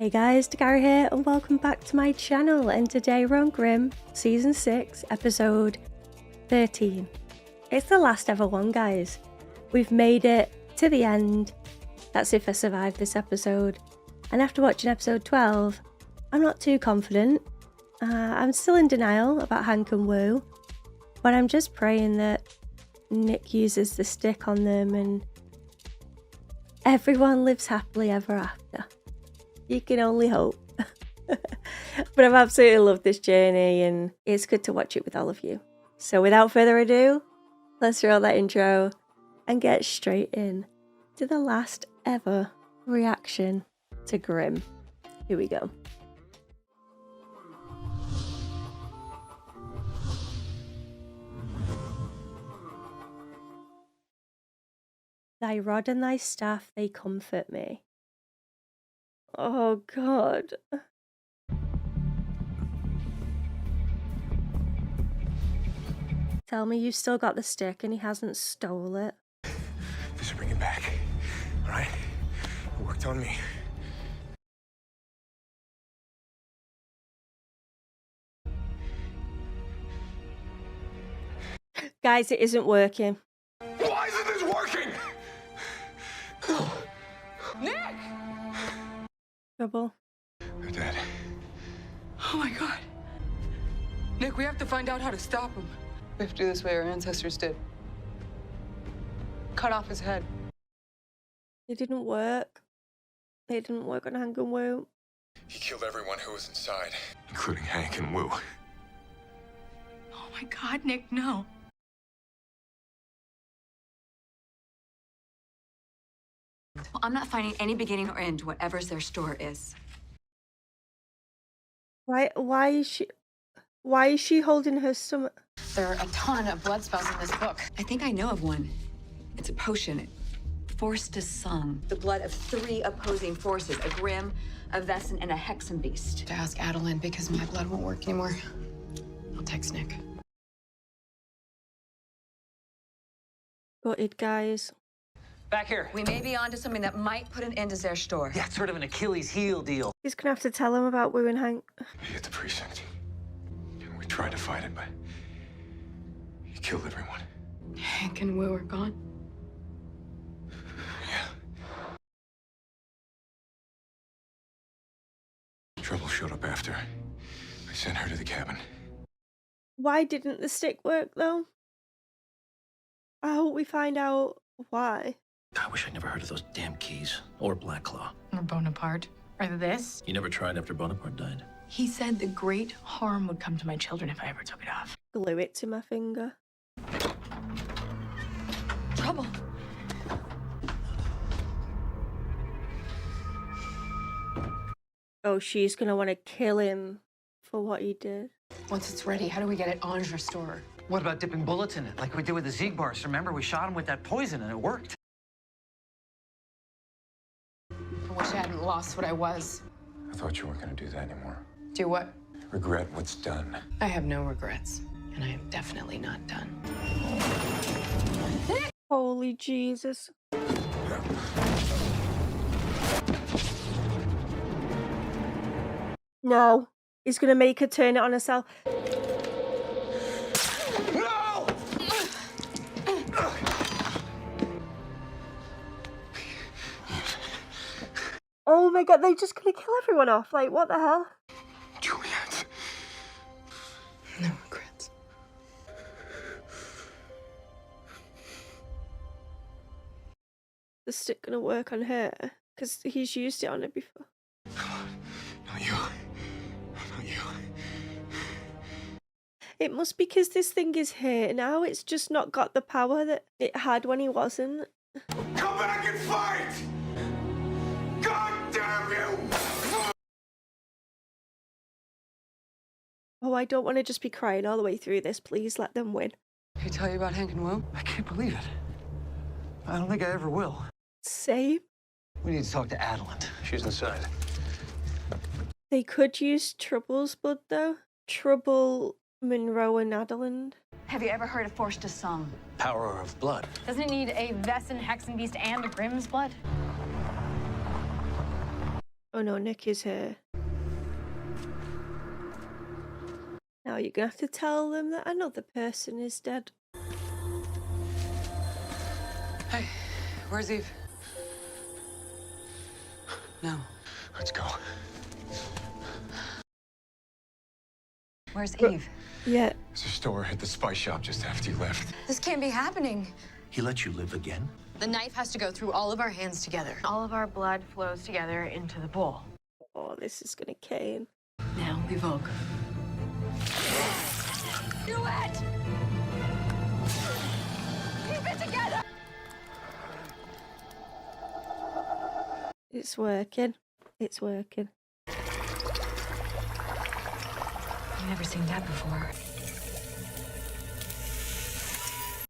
Hey guys, Dakara here and welcome back to my channel, and today we're on Grimm Season 6 Episode 13. It's the last ever one, guys. We've made it to the end. That's if I survive this episode. And after watching episode 12, I'm not too confident. I'm still in denial about Hank and Wu, but I'm just praying that Nick uses the stick on them and everyone lives happily ever after. You can only hope. But I've absolutely loved this journey and it's good to watch it with all of you. So without further ado, let's roll that intro and get straight in to the last ever reaction to Grimm. Here we go. Thy rod and thy staff, they comfort me. Oh God. Tell me you still got the stick and he hasn't stole it. Just bring it back. All right? It worked on me. Guys, it isn't working. Why isn't this working? Nick! Trouble. They're dead. Oh my God. Nick, we have to find out how to stop him. We have to do this way our ancestors did. Cut off his head. It didn't work. It didn't work on Hank and Wu. He killed everyone who was inside, including Hank and Wu. Oh my God, Nick, no. Well, I'm not finding any beginning or end to whatever's their store is. Why is she holding her stomach? There are a ton of blood spells in this book. I think I know of one. It's a potion. Forced to sung. The blood of 3 opposing forces. A Grimm, a Vesson, and a Hexen beast. To ask Adeline because my blood won't work anymore. I'll text Nick. Got it, guys. Back here. We may be onto something that might put an end to their store. Yeah, it's sort of an Achilles heel deal. He's gonna have to tell him about Wu and Hank. He hit the precinct. We tried to fight it, but he killed everyone. Hank and Wu are gone. Yeah. Trouble showed up after. I sent her to the cabin. Why didn't the stick work though? I hope we find out why. I wish I never heard of those damn keys. Or Black Claw. Or Bonaparte. Or this. You never tried after Bonaparte died? He said the great harm would come to my children if I ever took it off. Glue it to my finger. Trouble. Oh, she's gonna want to kill him for what he did. Once it's ready, how do we get it on your store? What about dipping bullets in it, like we did with the Zeegbars? Remember, we shot him with that poison and it worked. I wish I hadn't lost what I was. I thought you weren't going to do that anymore. Do what? Regret what's done. I have no regrets. And I am definitely not done. Holy Jesus. No. He's gonna make her turn it on herself. No! Oh my God, they're just gonna kill everyone off. Like, what the hell? Juliet. No regrets. The stick gonna work on her? Because he's used it on her before. Not you. Not you. It must be because this thing is here now. It's just not got the power that it had when he wasn't. Come back and fight! God damn you! Oh, I don't want to just be crying all the way through this. Please let them win. Can I tell you about Hank and Wu? I can't believe it. I don't think I ever will. Same. We need to talk to Adeline. She's inside. They could use Trouble's blood though. Trouble, Monroe, and Adeline. Have you ever heard of Forced to sung? Power of blood. Doesn't it need a Vesson, Hexen Beast, and a Grimm's blood? Oh no, Nick is here. Now you're gonna have to tell them that another person is dead. Hey, where's Eve? No. Let's go. Where's Eve? Yeah. There's a store at the spice shop just after you left. This can't be happening. He let you live again? The knife has to go through all of our hands together. All of our blood flows together into the bowl. Oh, this is gonna kill him. Now we vogue. Do it! Keep it together! It's working. It's working. I've never seen that before.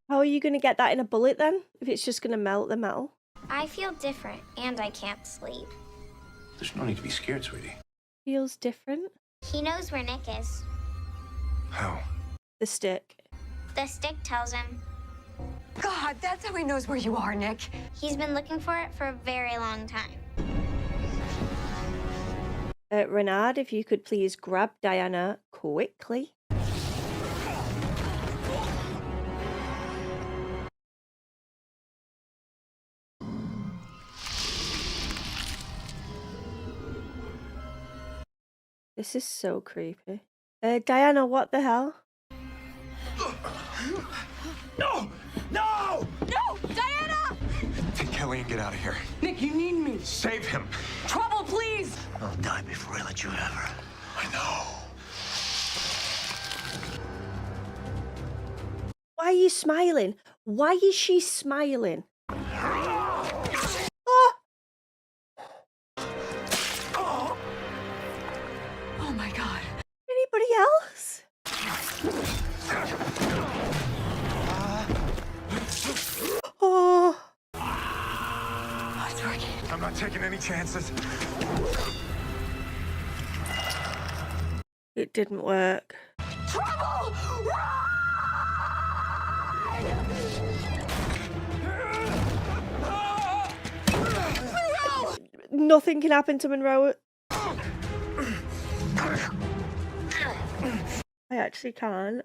How are you gonna get that in a bullet then? If it's just gonna melt the metal? I feel different, and I can't sleep. There's no need to be scared, sweetie. Feels different. He knows where Nick is. How? The stick. The stick tells him. God, that's how he knows where you are, Nick. He's been looking for it for a very long time. Renard, if you could please grab Diana quickly. This is so creepy. Diana, what the hell? No! No! No! Diana! Take Kelly and get out of here. Nick, you need me. Save him. Trouble, please! I'll die before I let you have her. I know. Why are you smiling? Why is she smiling? Oh! Oh my God. Anybody else? Oh! Oh, it's working. I'm not taking any chances. It didn't work. Trouble! Nothing can happen to Monroe. I actually can't.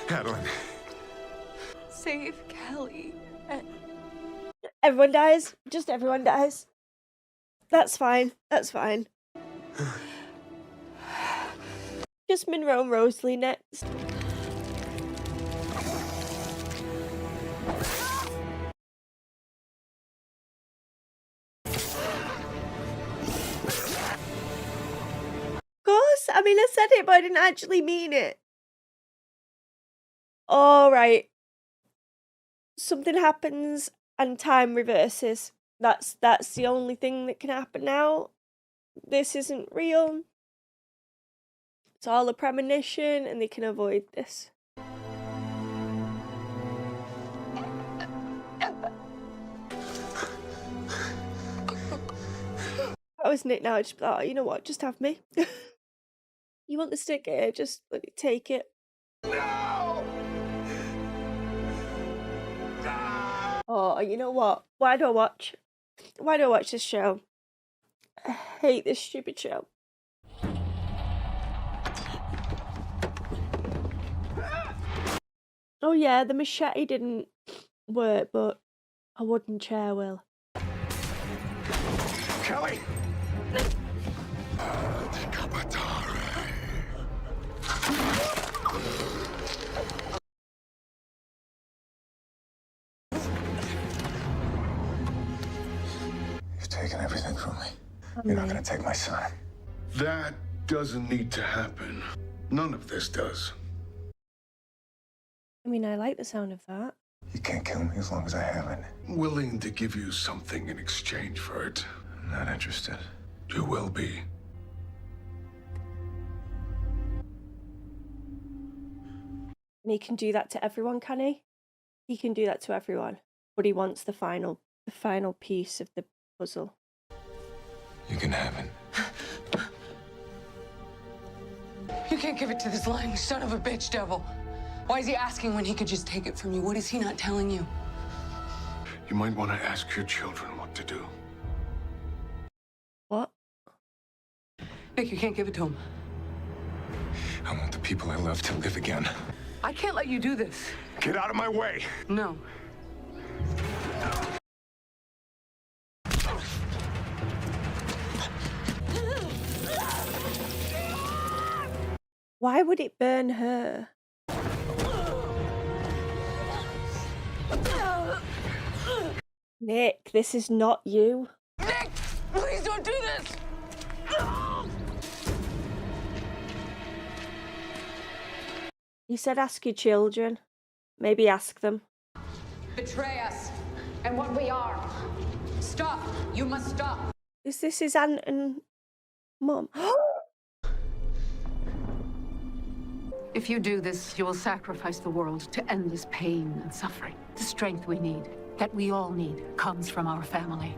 Adeline. Save Kelly. Everyone dies. Just everyone dies. That's fine. That's fine. Just Monroe and Rosalie next. Of course. I mean, I said it, but I didn't actually mean it. All right. Something happens and time reverses. That's the only thing that can happen now. This isn't real. It's all a premonition and they can avoid this. I was Nick now, I just thought, oh, you know what, just have me. You want the stick here, just let me take it. No! Oh, you know what? Why do I watch this show? I hate this stupid show. Oh yeah, the machete didn't work, but a wooden chair will. Kelly! You've taken everything from me. You're not gonna take my son. That doesn't need to happen. None of this does. I mean, I like the sound of that. You can't kill me as long as I have it. Willing to give you something in exchange for it. I'm not interested. You will be. And he can do that to everyone, can he? He can do that to everyone. But he wants the final piece of the puzzle. You can have it. You can't give it to this lying son of a bitch devil. Why is he asking when he could just take it from you? What is he not telling you? You might want to ask your children what to do. What? Nick, you can't give it to him. I want the people I love to live again. I can't let you do this. Get out of my way! No. Why would it burn her? Nick, this is not you. Nick, please don't do this! You said ask your children. Maybe ask them. Betray us and what we are. Stop. You must stop. Is this his aunt and mum? If you do this, you will sacrifice the world to end this pain and suffering. The strength we need, that we all need, comes from our family.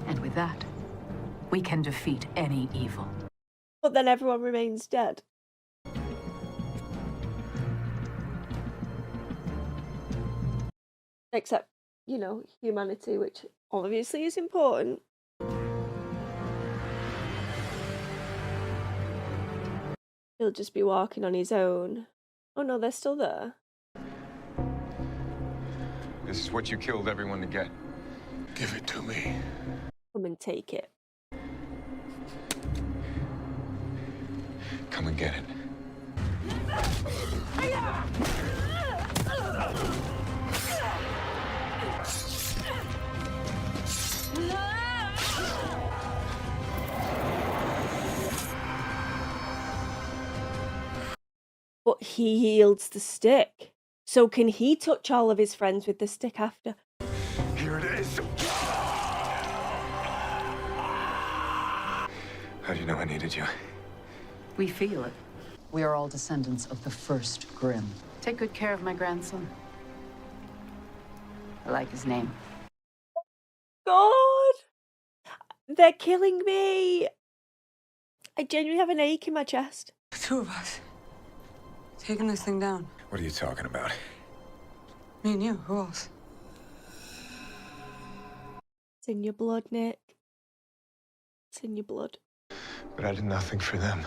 And with that, we can defeat any evil. But then everyone remains dead. Except, you know, humanity, which obviously is important. He'll just be walking on his own. Oh no, they're still there. This is what you killed everyone to get. Give it to me. Come and take it. Come and get it. But he yields the stick. So can he touch all of his friends with the stick after? Here it is. How do you know I needed you? We feel it. We are all descendants of the first Grimm. Take good care of my grandson. I like his name. God! They're killing me! I genuinely have an ache in my chest. The two of us. Taking this thing down. What are you talking about? Me and you, who else? It's in your blood, Nick. It's in your blood. But I did nothing for them.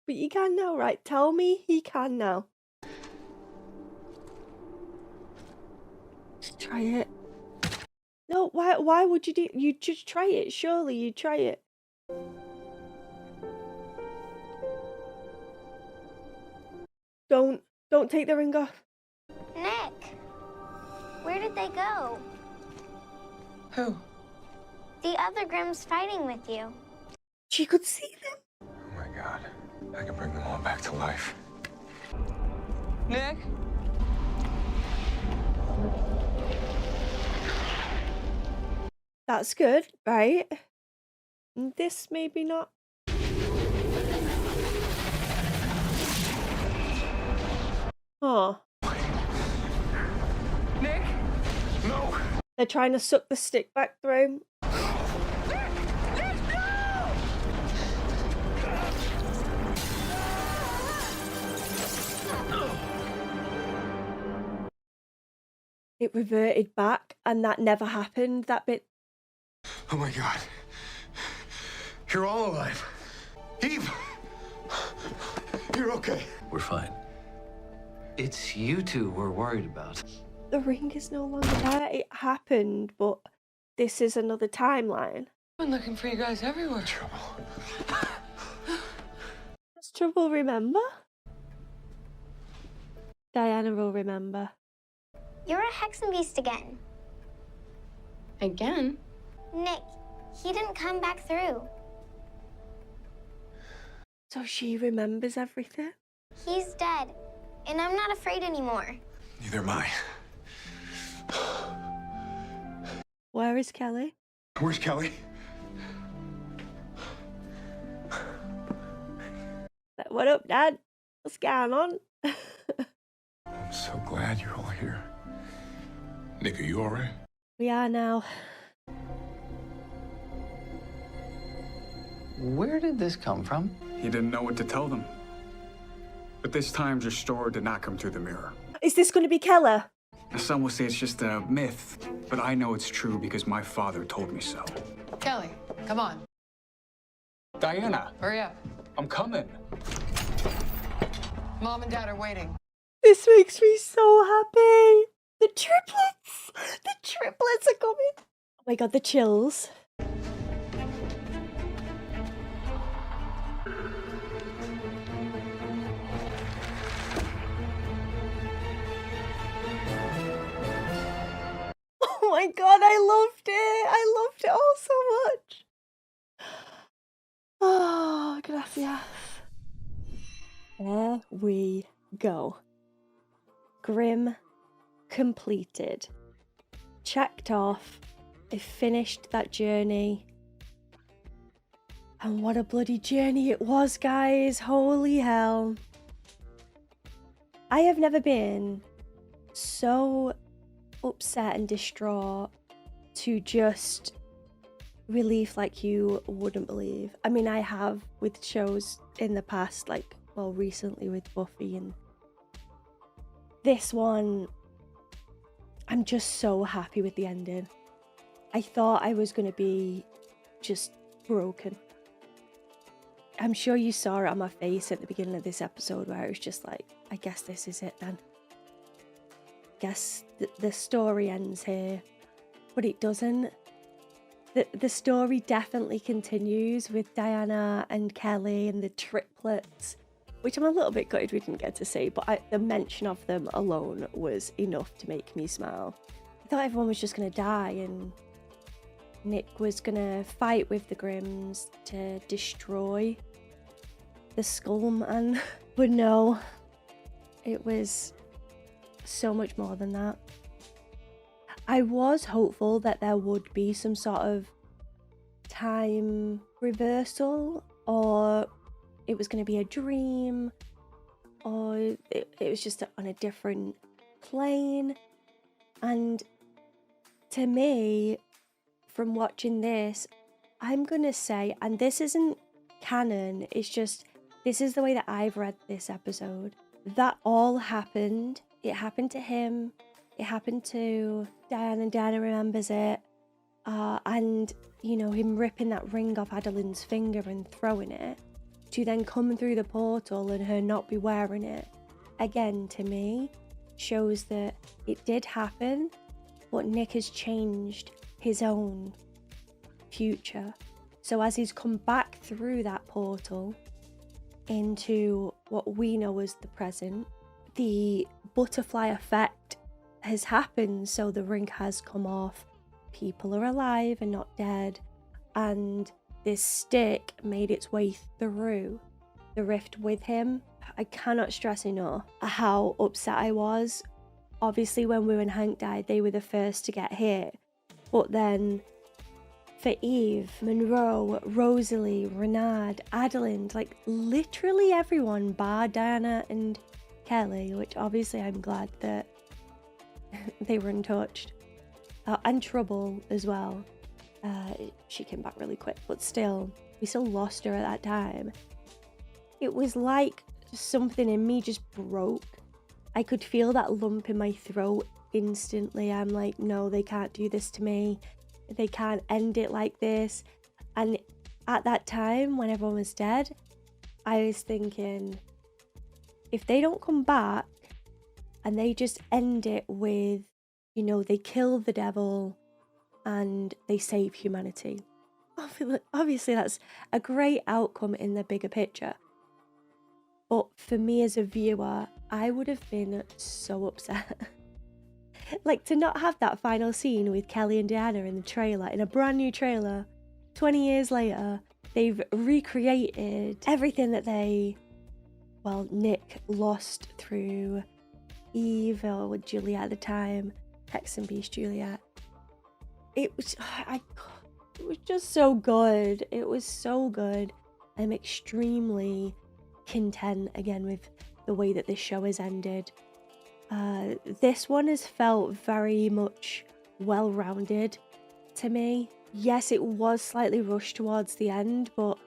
But you can now, right? Tell me he can now. Just try it. No, why would you do? You just try it. Surely you try it. Don't take the ring off. Nick, where did they go? Who? The other Grimms fighting with you. She could see them. Oh my God. I can bring them all back to life. Nick? That's good, right? This maybe not. Oh. Nick? No! They're trying to suck the stick back through. It reverted back, and that never happened. That bit. Oh my God. You're all alive. Eve! You're okay. We're fine. It's you two we're worried about. The ring is no longer there. It happened, but this is another timeline. I've been looking for you guys everywhere. Trouble. Does Trouble remember? Diana will remember. You're a Hexenbeast again. Again? Nick, he didn't come back through. So she remembers everything? He's dead, and I'm not afraid anymore. Neither am I. Where is Kelly? Where's Kelly? What up, Dad? What's going on? I'm so glad you're all here. Nick, are you all right? We are now. Where did this come from? He didn't know what to tell them. But this time, your story did not come through the mirror. Is this going to be Keller? Some will say it's just a myth, but I know it's true because my father told me so. Kelly, come on. Diana, Hurry up. I'm coming. Mom and Dad are waiting. This makes me so happy. The triplets! The triplets are coming. Oh my god, the chills. Oh my god, I loved it. I loved it all so much. Oh, gracias. There we go. Grimm completed. Checked off. I finished that journey. And what a bloody journey it was, guys. Holy hell. I have never been so upset and distraught to just relief like you wouldn't believe. I mean, I have with shows in the past, like, well, recently with Buffy, and this one, I'm just so happy with the ending. I thought I was going to be just broken. I'm sure you saw it on my face at the beginning of this episode where it was just like, I guess this is it then. Guess the story ends here, but it doesn't. The story definitely continues with Diana and Kelly and the triplets, which I'm a little bit gutted we didn't get to see, but the mention of them alone was enough to make me smile. I thought everyone was just going to die and Nick was going to fight with the Grimms to destroy the Skull Man, but no, it was so much more than that. I was hopeful that there would be some sort of time reversal, or it was going to be a dream, or it was just on a different plane. And to me, from watching this, I'm going to say, and this isn't canon, it's just, this is the way that I've read this episode, that all happened. It happened to him. It happened to Diana, and Diana remembers it. And, you know, him ripping that ring off Adeline's finger and throwing it, to then come through the portal and her not be wearing it, again, to me, shows that it did happen, but Nick has changed his own future. So as he's come back through that portal into what we know as the present, the butterfly effect has happened, so the ring has come off, people are alive and not dead, and this stick made its way through the rift with him. I cannot stress enough how upset I was. Obviously when Wu and Hank died, they were the first to get hit, but then for Eve, Monroe, Rosalie, Renard, Adeline, like literally everyone bar Diana and Kelly, which obviously I'm glad that they were untouched, and Trouble as well. She came back really quick, but still, we still lost her at that time. It was like something in me just broke. I could feel that lump in my throat instantly. I'm like, no, they can't do this to me. They can't end it like this. And at that time, when everyone was dead, I was thinking, if they don't come back and they just end it with, you know, they kill the devil and they save humanity. Obviously, that's a great outcome in the bigger picture. But for me as a viewer, I would have been so upset. Like, to not have that final scene with Kelly and Diana in the trailer, in a brand new trailer, 20 years later, they've recreated everything that well, Nick lost through Eve, or Juliet at the time, Hex and Beast Juliet. It was just so good. It was so good. I'm extremely content again with the way that this show has ended. This one has felt very much well-rounded to me. Yes, it was slightly rushed towards the end, but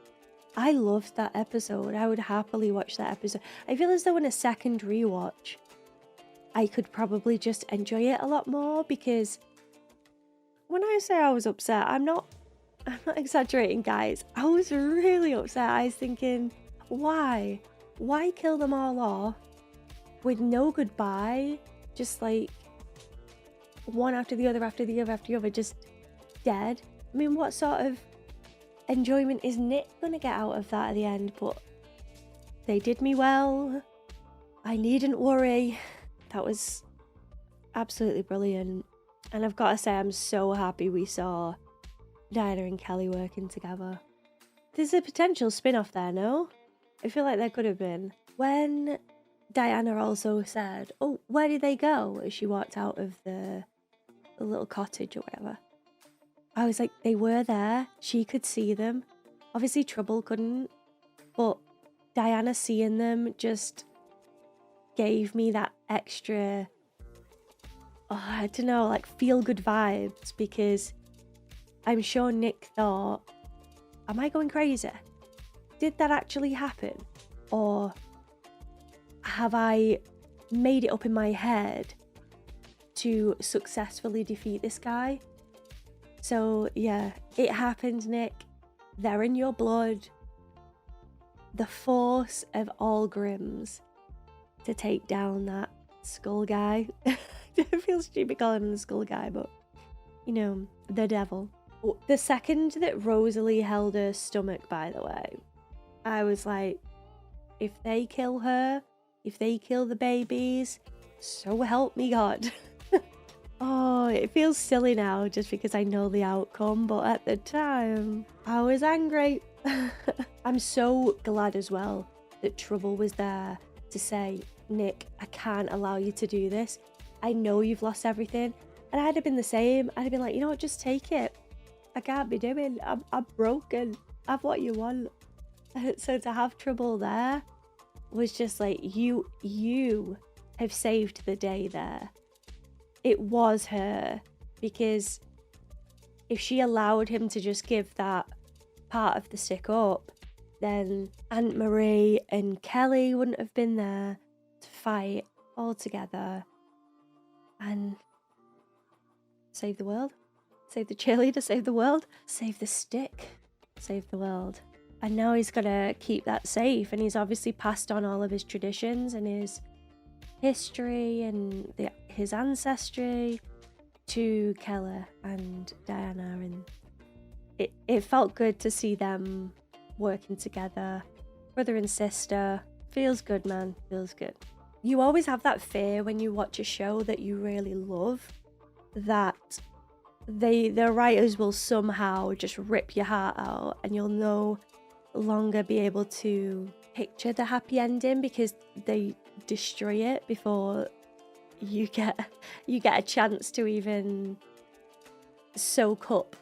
I loved that episode. I would happily watch that episode. I feel as though in a second rewatch, I could probably just enjoy it a lot more, because when I say I was upset, I'm not exaggerating, guys. I was really upset. I was thinking, why? Why kill them all off with no goodbye? Just like one after the other, after the other, after the other, just dead. I mean, what sort of enjoyment is Nick gonna get out of that at the end? But they did me well. I needn't worry. That was absolutely brilliant. And I've got to say, I'm so happy we saw Diana and Kelly working together. There's a potential spin-off there, no? I feel like there could have been. When Diana also said, oh, where did they go? As she walked out of the little cottage or whatever. I was like, they were there. She could see them. Obviously, Trouble couldn't. But Diana seeing them just gave me that extra, I don't know, like feel-good vibes, because I'm sure Nick thought, am I going crazy? Did that actually happen? Or have I made it up in my head to successfully defeat this guy? So yeah, it happened, Nick. They're in your blood. The force of all Grimms to take down that skull guy. I feel stupid calling him the skull guy, but you know, the devil. The second that Rosalie held her stomach, by the way, I was like, if they kill her, if they kill the babies, so help me God. Oh, it feels silly now just because I know the outcome, but at the time, I was angry. I'm so glad as well that Trouble was there to say, Nick, I can't allow you to do this. I know you've lost everything. And I'd have been the same. I'd have been like, you know what, just take it. I can't be doing. I'm broken. Have what you want. So to have Trouble there was just like, you have saved the day there. It was her, because if she allowed him to just give that part of the stick up, then Aunt Marie and Kelly wouldn't have been there to fight all together and save the world, save the cheerleader, save the world, save the stick, save the world. And now he's got to keep that safe, and he's obviously passed on all of his traditions and his history and his ancestry to Kelly and Diana, and it felt good to see them working together, brother and sister. Feels good, man, feels good. You always have that fear when you watch a show that you really love, that the writers will somehow just rip your heart out and you'll no longer be able to picture the happy ending because they destroy it before you get a chance to even soak up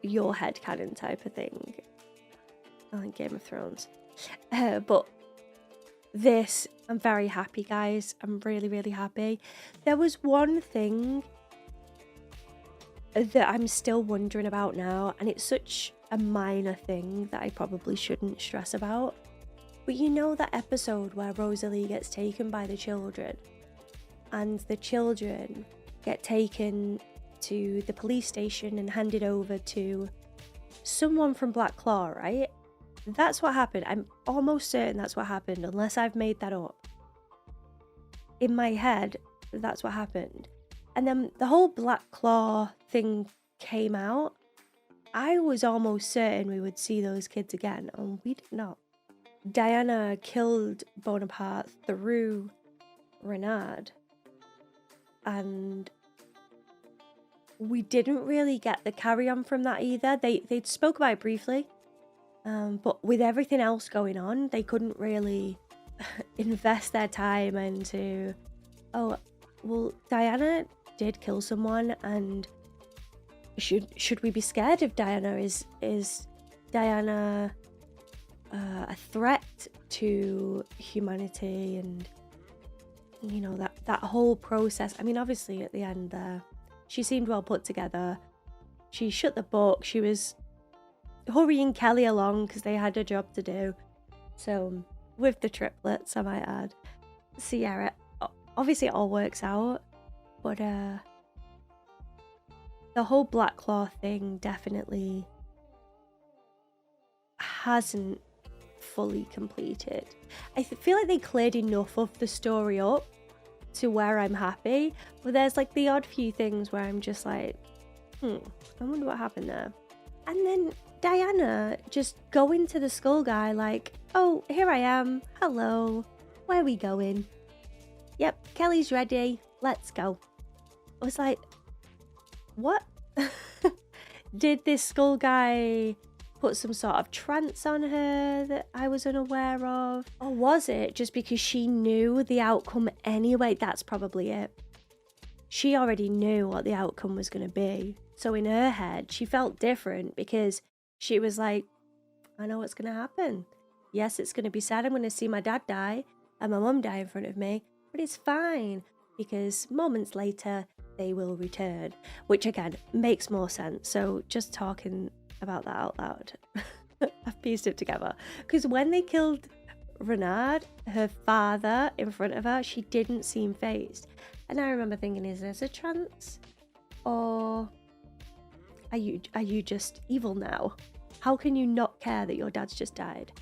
your headcanon type of thing. I like Game of Thrones. But this, I'm very happy, guys. I'm really, really happy. There was one thing that I'm still wondering about now, and it's such a minor thing that I probably shouldn't stress about. But you know that episode where Rosalie gets taken by the children, and the children get taken to the police station and handed over to someone from Black Claw, right? That's what happened. I'm almost certain that's what happened, unless I've made that up. In my head, that's what happened. And then the whole Black Claw thing came out. I was almost certain we would see those kids again, and we did not. Diana killed Bonaparte through Renard, and we didn't really get the carry-on from that either. They spoke about it briefly, but with everything else going on, they couldn't really invest their time into, oh, well, Diana did kill someone, and should we be scared of Diana? Is Diana a threat to humanity? And you know, that whole process. I mean, obviously at the end there, she seemed well put together. She shut the book. She was hurrying Kelly along because they had a job to do. So with the triplets, I might add. Sierra, obviously it all works out, but the whole Black Claw thing definitely hasn't fully completed. I feel like they cleared enough of the story up to where I'm happy, but there's like the odd few things where I'm just like, I wonder what happened there. And then Diana just going to the skull guy like, oh, here I am, hello, where are we going? Yep, Kelly's ready, let's go. I was like, what? Did this skull guy put some sort of trance on her that I was unaware of? Or was it just because she knew the outcome anyway? That's probably it. She already knew what the outcome was going to be. So in her head, she felt different because she was like, I know what's going to happen. Yes, it's going to be sad. I'm going to see my dad die and my mum die in front of me. But it's fine because moments later, they will return. Which again, makes more sense. So just talking about that out loud, I've pieced it together. Because when they killed Renard, her father, in front of her, she didn't seem phased. And I remember thinking, is this a trance? Or are you just evil now? How can you not care that your dad's just died?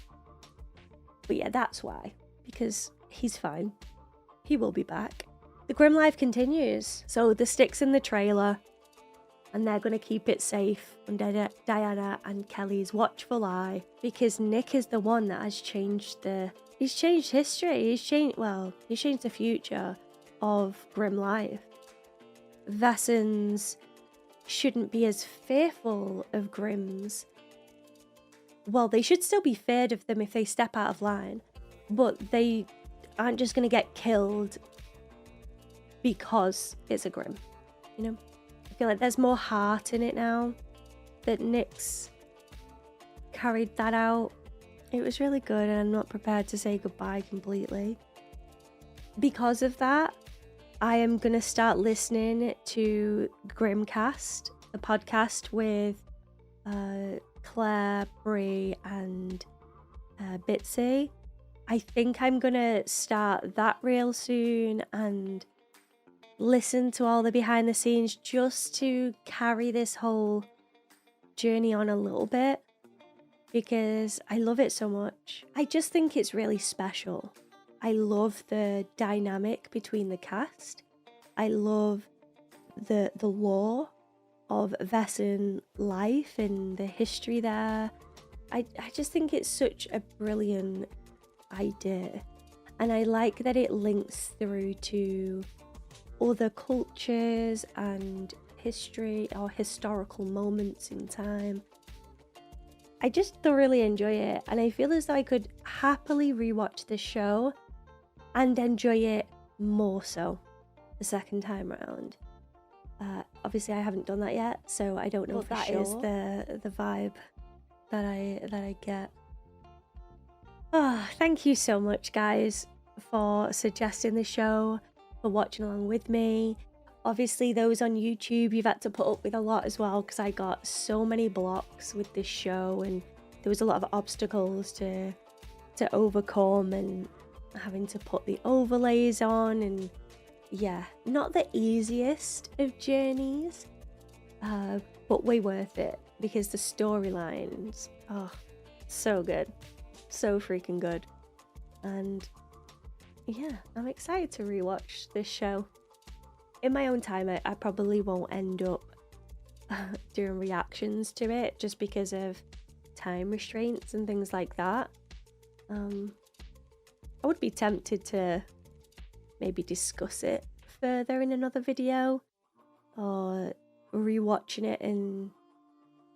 But yeah, that's why. Because he's fine. He will be back. The grim life continues. So the stick's in the trailer. And they're going to keep it safe under Diana and Kelly's watchful eye. Because Nick is the one that has changed He's changed history. He's changed the future of grim life. Vessens shouldn't be as fearful of Grims. Well, they should still be feared of them if they step out of line, but they aren't just going to get killed because it's a Grimm, you know? I feel like there's more heart in it now that Nick's carried that out. It was really good, and I'm not prepared to say goodbye completely. Because of that, I am going to start listening to Grimcast, the podcast with Claire, Brie, and Bitsy. I think I'm going to start that real soon and listen to all the behind the scenes just to carry this whole journey on a little bit because I love it so much. I just think it's really special. I love the dynamic between the cast. I love the lore of Vessen life and the history there. I just think it's such a brilliant idea. And I like that it links through to other cultures and history or historical moments in time. I just thoroughly enjoy it, and I feel as though I could happily rewatch this show and enjoy it more so the second time around. Obviously I haven't done that yet, so I don't know if that is the vibe that I get. Thank you so much, guys, for suggesting the show, for watching along with me. Obviously those on YouTube, you've had to put up with a lot as well, because I got so many blocks with this show and there was a lot of obstacles to overcome and having to put the overlays on, and yeah, not the easiest of journeys, but way worth it because the storylines, so good, so freaking good. And yeah, I'm excited to rewatch this show. In my own time, I probably won't end up doing reactions to it just because of time restraints and things like that. I would be tempted to maybe discuss it further in another video, or rewatching it and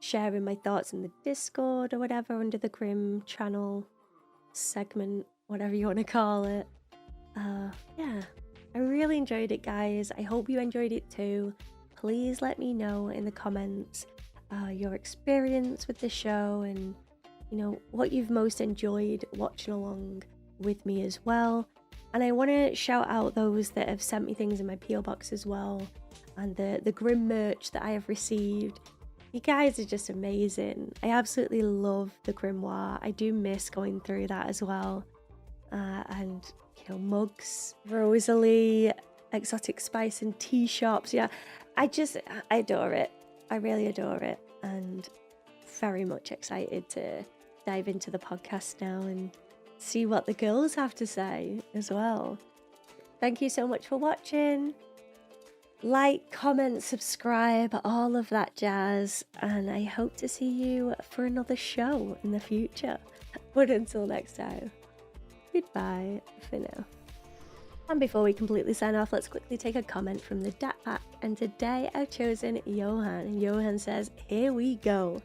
sharing my thoughts in the Discord or whatever under the Grimm channel segment, whatever you want to call it. Yeah, I really enjoyed it, guys. I hope you enjoyed it too. Please let me know in the comments your experience with the show and, you know, what you've most enjoyed watching along with me as well. And I want to shout out those that have sent me things in my PO box as well, and the Grimm merch that I have received. You guys are just amazing. I absolutely love the grimoire. I do miss going through that as well. And, you know, mugs, Rosalie, exotic spice and tea shops. Yeah, I adore it. I really adore it. And very much excited to dive into the podcast now and see what the girls have to say as well. Thank you so much for watching. Like, comment, subscribe, all of that jazz, and I hope to see you for another show in the future. But until next time, goodbye for now. And before we completely sign off, let's quickly take a comment from the Dat Pack, and today I've chosen Johan, and Johan says, here we go.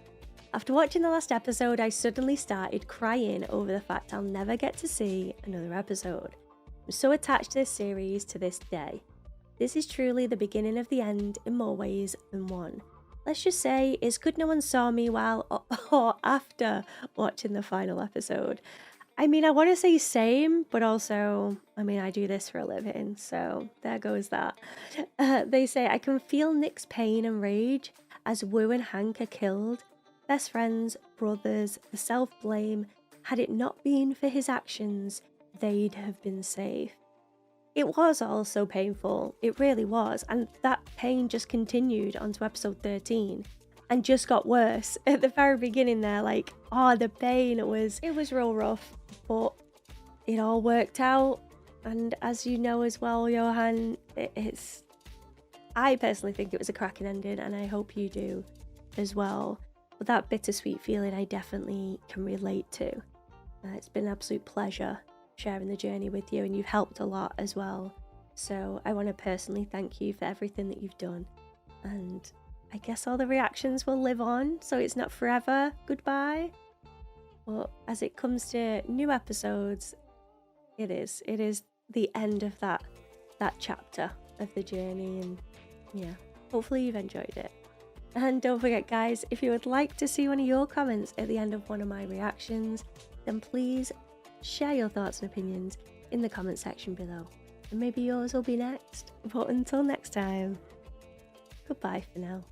After watching the last episode, I suddenly started crying over the fact I'll never get to see another episode. I'm so attached to this series to this day. This is truly the beginning of the end in more ways than one. Let's just say it's good no one saw me while or after watching the final episode. I mean, I want to say same, but also, I mean, I do this for a living, so there goes that. They say, I can feel Nick's pain and rage as Wu and Hank are killed. Best friends, brothers, the self-blame. Had it not been for his actions, they'd have been safe. It was all so painful, it really was, and that pain just continued onto episode 13 and just got worse. At the very beginning there, like, oh, the pain, it was real rough, but it all worked out. And as you know as well, Johan, I personally think it was a cracking ending, and I hope you do as well. But that bittersweet feeling I definitely can relate to. It's been an absolute pleasure sharing the journey with you, and you've helped a lot as well. So I want to personally thank you for everything that you've done. And I guess all the reactions will live on, so it's not forever goodbye. But as it comes to new episodes, it is the end of that chapter of the journey, and yeah, hopefully you've enjoyed it. And don't forget guys, if you would like to see one of your comments at the end of one of my reactions, then please share your thoughts and opinions in the comment section below, and maybe yours will be next. But until next time, goodbye for now.